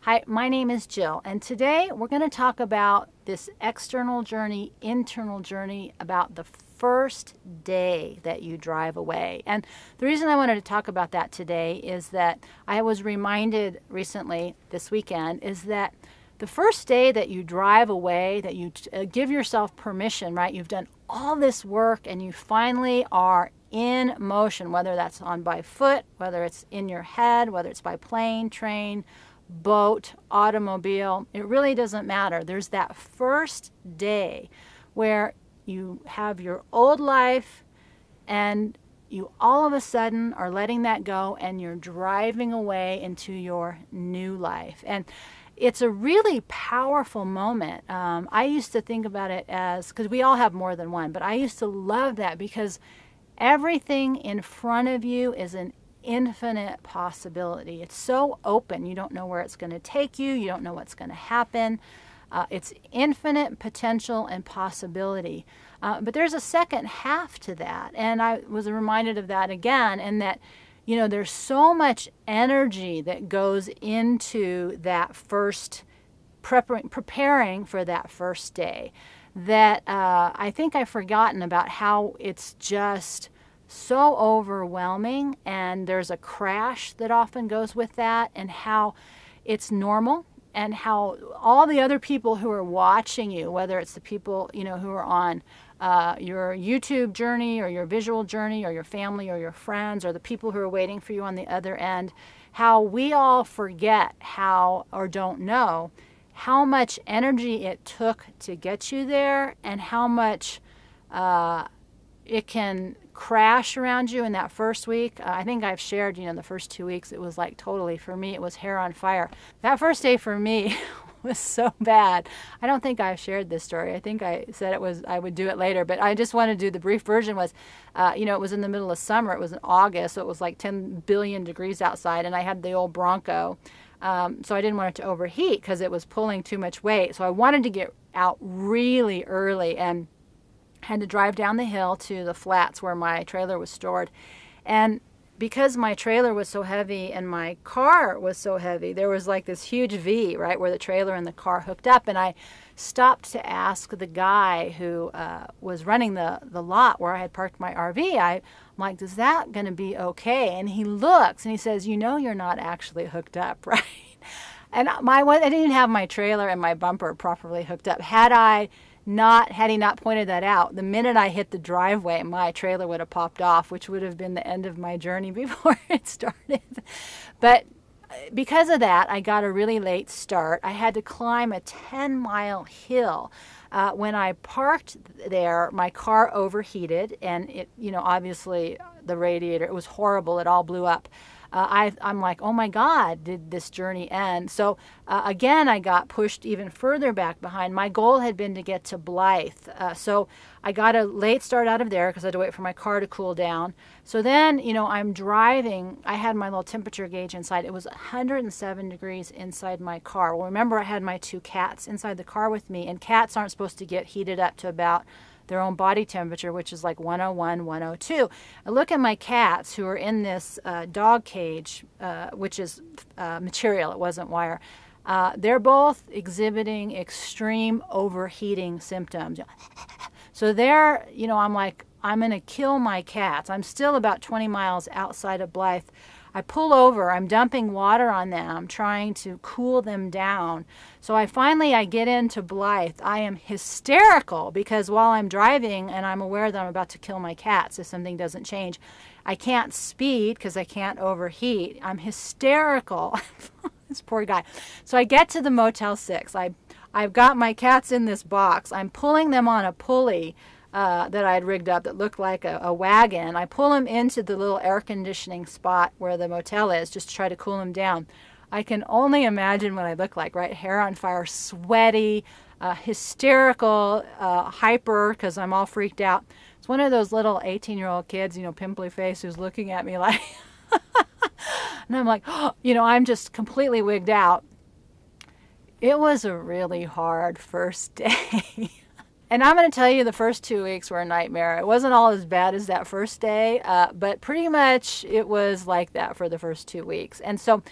Hi, my name is Jill, and today we're going to talk about this external journey, internal journey, about the first day that you drive away. And the reason I wanted to talk about that today is that I was reminded recently this weekend is that the first day that you drive away, that you give yourself permission, right? You've done all this work and you finally are in motion, whether that's on by foot, whether it's in your head, whether it's by plane, train, boat, automobile, it really doesn't matter. There's that first day where you have your old life and you all of a sudden are letting that go and you're driving away into your new life. And it's a really powerful moment. I used to think about it as, because we all have more than one, but I used to love that because everything in front of you is an infinite possibility. It's so open. You don't know where it's going to take you. You don't know what's going to happen. It's infinite potential and possibility. But there's a second half to that. And I was reminded of that again, and that, you know, there's so much energy that goes into that first preparing for that first day that I think I've forgotten about how it's just so overwhelming, and there's a crash that often goes with that, and how it's normal, and how all the other people who are watching you, whether it's the people, you know, who are on your YouTube journey or your visual journey or your family or your friends or the people who are waiting for you on the other end, how we all forget how, or don't know, how much energy it took to get you there, and how much it can crash around you in that first week. I think I've shared, you know, the first 2 weeks, it was like totally, for me, it was hair on fire. That first day for me was so bad. I don't think I've shared this story. I think I said I would do it later, but I just wanted to do the brief version was, you know, it was in the middle of summer. It was in August, so it was like 10 billion degrees outside, and I had the old Bronco. So I didn't want it to overheat because it was pulling too much weight. So I wanted to get out really early and had to drive down the hill to the flats where my trailer was stored. And because my trailer was so heavy and my car was so heavy, there was like this huge V, right, where the trailer and the car hooked up. And I stopped to ask the guy who was running the lot where I had parked my RV, I'm like, is that going to be okay? And he looks and he says, you know, you're not actually hooked up, right? And I didn't even have my trailer and my bumper properly hooked up. Had he not pointed that out, the minute I hit the driveway, my trailer would have popped off, which would have been the end of my journey before it started. But because of that, I got a really late start. I had to climb a 10-mile hill. When I parked there, my car overheated, and it, you know, obviously the radiator, it was horrible. It all blew up. I'm like, oh my God, did this journey end? So again, I got pushed even further back behind. My goal had been to get to Blythe. So I got a late start out of there because I had to wait for my car to cool down. So then, you know, I'm driving. I had my little temperature gauge inside. It was 107 degrees inside my car. Well, remember, I had my 2 cats inside the car with me, and cats aren't supposed to get heated up to about their own body temperature, which is like 101, 102. I look at my cats who are in this dog cage, which is material, it wasn't wire. They're both exhibiting extreme overheating symptoms. So they're, you know, I'm like, I'm going to kill my cats. I'm still about 20 miles outside of Blythe. I pull over, I'm dumping water on them, trying to cool them down. So I get into Blythe. I am hysterical because while I'm driving and I'm aware that I'm about to kill my cats if something doesn't change, I can't speed because I can't overheat. I'm hysterical. This poor guy. So I get to the Motel 6. I've got my cats in this box. I'm pulling them on a pulley that I had rigged up that looked like a wagon. I pull them into the little air conditioning spot where the motel is just to try to cool them down. I can only imagine what I look like, right? Hair on fire, sweaty, hysterical, hyper because I'm all freaked out. It's one of those little 18-year-old kids, you know, pimply face who's looking at me like, and I'm like, oh, you know, I'm just completely wigged out. It was a really hard first day. And I'm going to tell you the first 2 weeks were a nightmare. It wasn't all as bad as that first day, but pretty much it was like that for the first 2 weeks. And so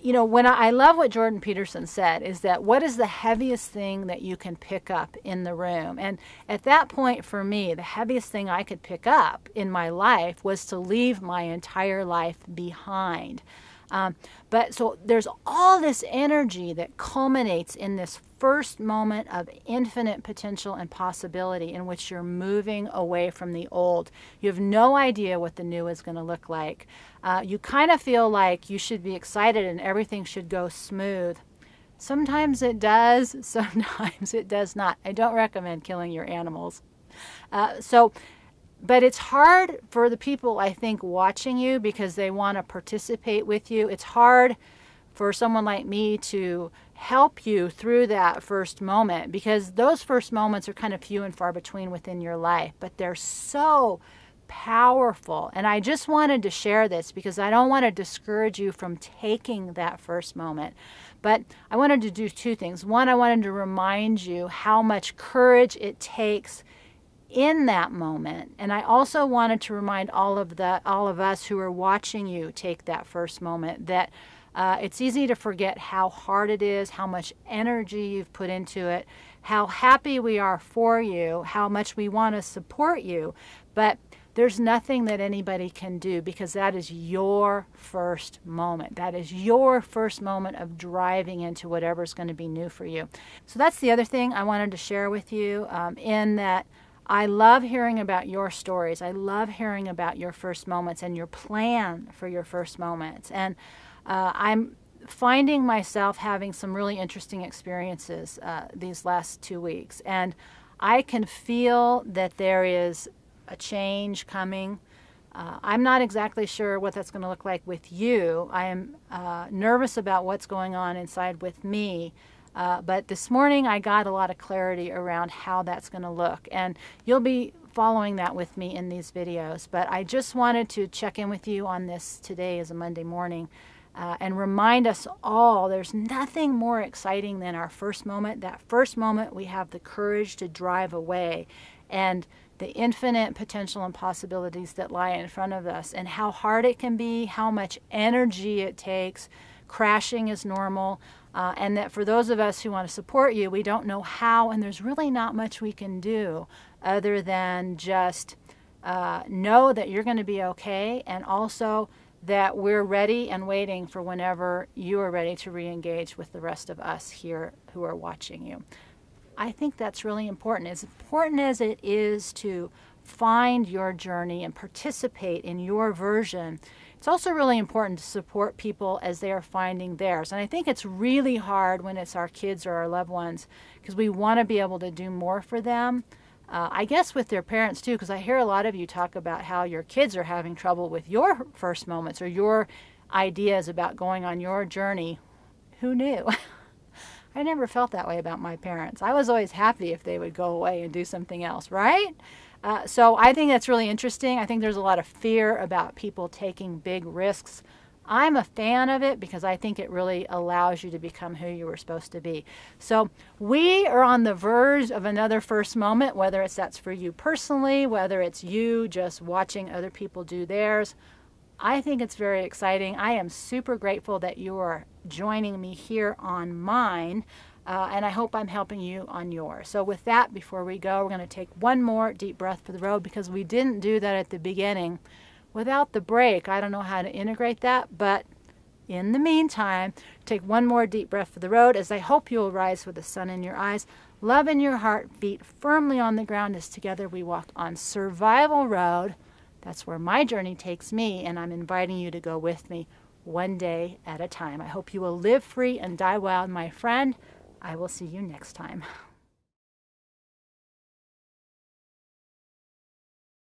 you know, when I love what Jordan Peterson said, is that what is the heaviest thing that you can pick up in the room? And at that point for me, the heaviest thing I could pick up in my life was to leave my entire life behind. But so there's all this energy that culminates in this first moment of infinite potential and possibility in which you're moving away from the old. You have no idea what the new is going to look like. You kind of feel like you should be excited and everything should go smooth. Sometimes it does, sometimes it does not. I don't recommend killing your animals. But it's hard for the people, I think, watching you because they want to participate with you. It's hard for someone like me to help you through that first moment because those first moments are kind of few and far between within your life, but they're so powerful. And I just wanted to share this because I don't want to discourage you from taking that first moment. But I wanted to do two things. One, I wanted to remind you how much courage it takes in that moment. And I also wanted to remind all of us who are watching you take that first moment that it's easy to forget how hard it is, how much energy you've put into it, how happy we are for you, how much we want to support you. But there's nothing that anybody can do because that is your first moment. That is your first moment of driving into whatever's going to be new for you. So that's the other thing I wanted to share with you in that I love hearing about your stories. I love hearing about your first moments and your plan for your first moments. And I'm finding myself having some really interesting experiences these last 2 weeks. And I can feel that there is a change coming. I'm not exactly sure what that's going to look like with you. I am nervous about what's going on inside with me. But this morning I got a lot of clarity around how that's going to look. And you'll be following that with me in these videos. But I just wanted to check in with you on this today as a Monday morning and remind us all there's nothing more exciting than our first moment. That first moment we have the courage to drive away and the infinite potential and possibilities that lie in front of us and how hard it can be, how much energy it takes. Crashing is normal. And that for those of us who want to support you, we don't know how, and there's really not much we can do other than just know that you're going to be okay, and also that we're ready and waiting for whenever you are ready to re-engage with the rest of us here who are watching you. I think that's really important. As important as it is to find your journey and participate in your version, it's also really important to support people as they are finding theirs. And I think it's really hard when it's our kids or our loved ones because we want to be able to do more for them. I guess with their parents too, because I hear a lot of you talk about how your kids are having trouble with your first moments or your ideas about going on your journey. Who knew? I never felt that way about my parents. I was always happy if they would go away and do something else, right? So I think that's really interesting. I think there's a lot of fear about people taking big risks. I'm a fan of it because I think it really allows you to become who you were supposed to be. So we are on the verge of another first moment, whether that's for you personally, whether it's you just watching other people do theirs. I think it's very exciting. I am super grateful that you are joining me here on mine. And I hope I'm helping you on yours. So with that, before we go, we're going to take one more deep breath for the road because we didn't do that at the beginning. Without the break, I don't know how to integrate that, but in the meantime, take one more deep breath for the road as I hope you'll rise with the sun in your eyes, love in your heart, feet firmly on the ground as together we walk on survival road. That's where my journey takes me, and I'm inviting you to go with me one day at a time. I hope you will live free and die wild, my friend. I will see you next time.